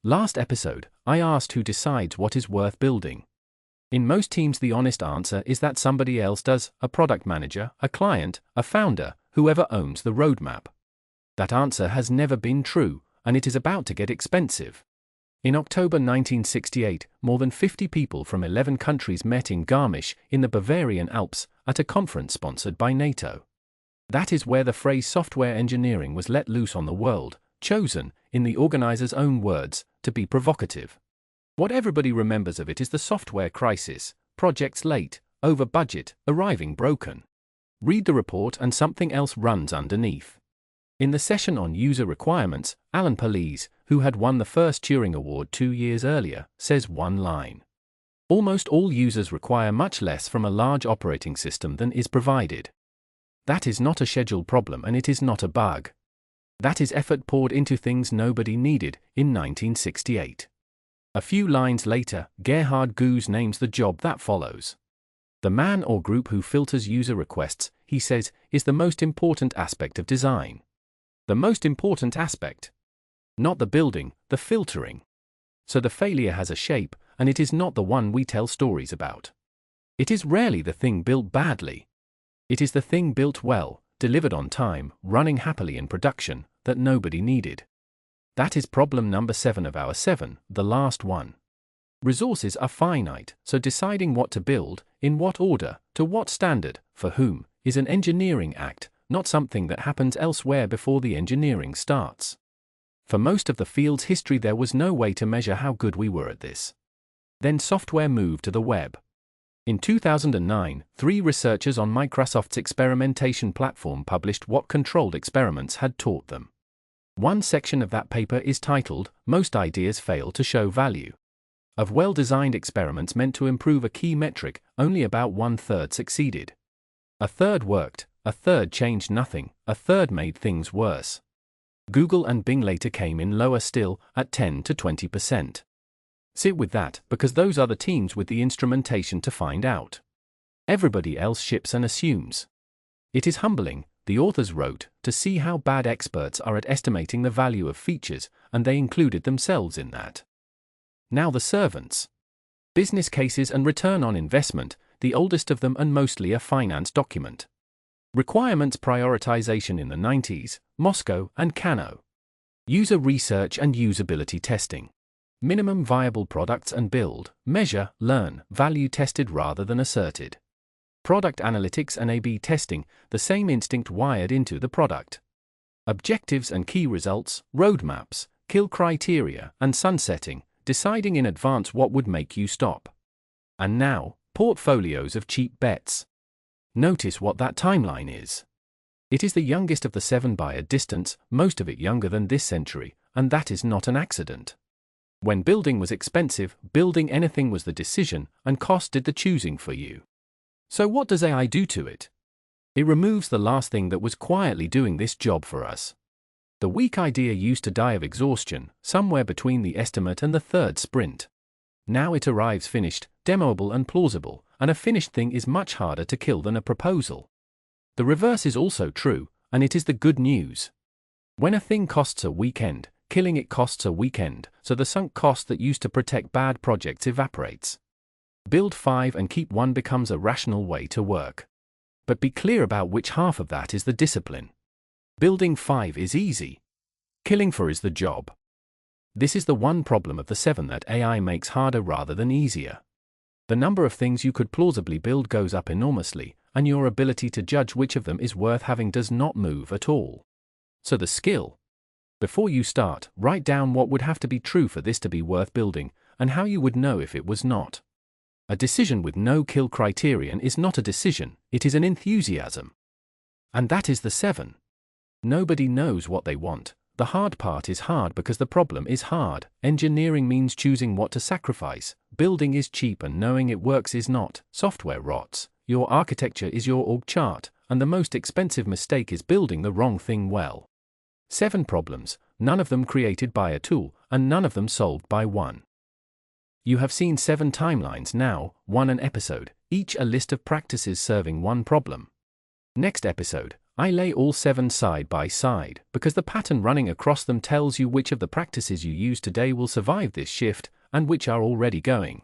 Last episode, I asked who decides what is worth building. In most teams, the honest answer is that somebody else does: a product manager, a client, a founder, whoever owns the roadmap. That answer has never been true, and it is about to get expensive. In October 1968, more than 50 people from 11 countries met in Garmisch, in the Bavarian Alps, at a conference sponsored by NATO. That is where the phrase software engineering was let loose on the world, chosen, in the organizers' own words, to be provocative. What everybody remembers of it is the software crisis: projects late, over budget, arriving broken. Read the report and something else runs underneath. In the session on user requirements, Perlis, who had won the first Turing Award 2 years earlier, says one line: "Almost all users require much less from a large operating system than is provided." That is not a schedule problem, and it is not a bug. That is effort poured into things nobody needed in 1968. A few lines later, Gerhard Goos names the job that follows. The man or group who filters user requests, he says, is the most important aspect of design. The most important aspect. Not the building, the filtering. So the failure has a shape, and it is not the one we tell stories about. It is rarely the thing built badly. It is the thing built well, delivered on time, running happily in production, that nobody needed. That is problem number 7 of our 7, the last one. Resources are finite, so deciding what to build, in what order, to what standard, for whom, is an engineering act, not something that happens elsewhere before the engineering starts. For most of the field's history, there was no way to measure how good we were at this. Then software moved to the web. In 2009, 3 researchers on Microsoft's experimentation platform published what controlled experiments had taught them. One section of that paper is titled, "Most Ideas Fail to Show Value." Of well-designed experiments meant to improve a key metric, only about 1/3 succeeded. A third worked, a third changed nothing, a third made things worse. Google and Bing later came in lower still, at 10 to 20%. Sit with that, because those are the teams with the instrumentation to find out. Everybody else ships and assumes. It is humbling, the authors wrote, to see how bad experts are at estimating the value of features, and they included themselves in that. Now the servants. Business cases and return on investment, the oldest of them and mostly a finance document. Requirements prioritization in the 90s, Moscow and Kano. User research and usability testing. Minimum viable products and build, measure, learn, value tested rather than asserted. Product analytics and A/B testing, the same instinct wired into the product. Objectives and key results, roadmaps, kill criteria, and sunsetting, deciding in advance what would make you stop. And now, portfolios of cheap bets. Notice what that timeline is. It is the youngest of the 7 by a distance, most of it younger than this century, and that is not an accident. When building was expensive, building anything was the decision, and cost did the choosing for you. So what does AI do to it? It removes the last thing that was quietly doing this job for us. The weak idea used to die of exhaustion, somewhere between the estimate and the 3rd sprint. Now it arrives finished, demoable and plausible, and a finished thing is much harder to kill than a proposal. The reverse is also true, and it is the good news. When a thing costs a weekend, killing it costs a weekend, so the sunk cost that used to protect bad projects evaporates. Build 5 and keep 1 becomes a rational way to work. But be clear about which half of that is the discipline. Building 5 is easy. Killing 4 is the job. This is the one problem of the 7 that AI makes harder rather than easier. The number of things you could plausibly build goes up enormously, and your ability to judge which of them is worth having does not move at all. So the skill. Before you start, write down what would have to be true for this to be worth building, and how you would know if it was not. A decision with no kill criterion is not a decision, it is an enthusiasm. And that is the 7. Nobody knows what they want. The hard part is hard because the problem is hard. Engineering means choosing what to sacrifice. Building is cheap and knowing it works is not. Software rots. Your architecture is your org chart, and the most expensive mistake is building the wrong thing well. 7 problems, none of them created by a tool, and none of them solved by one. You have seen 7 timelines now, 1 an episode, each a list of practices serving one problem. Next episode, I lay all 7 side by side, because the pattern running across them tells you which of the practices you use today will survive this shift, and which are already going.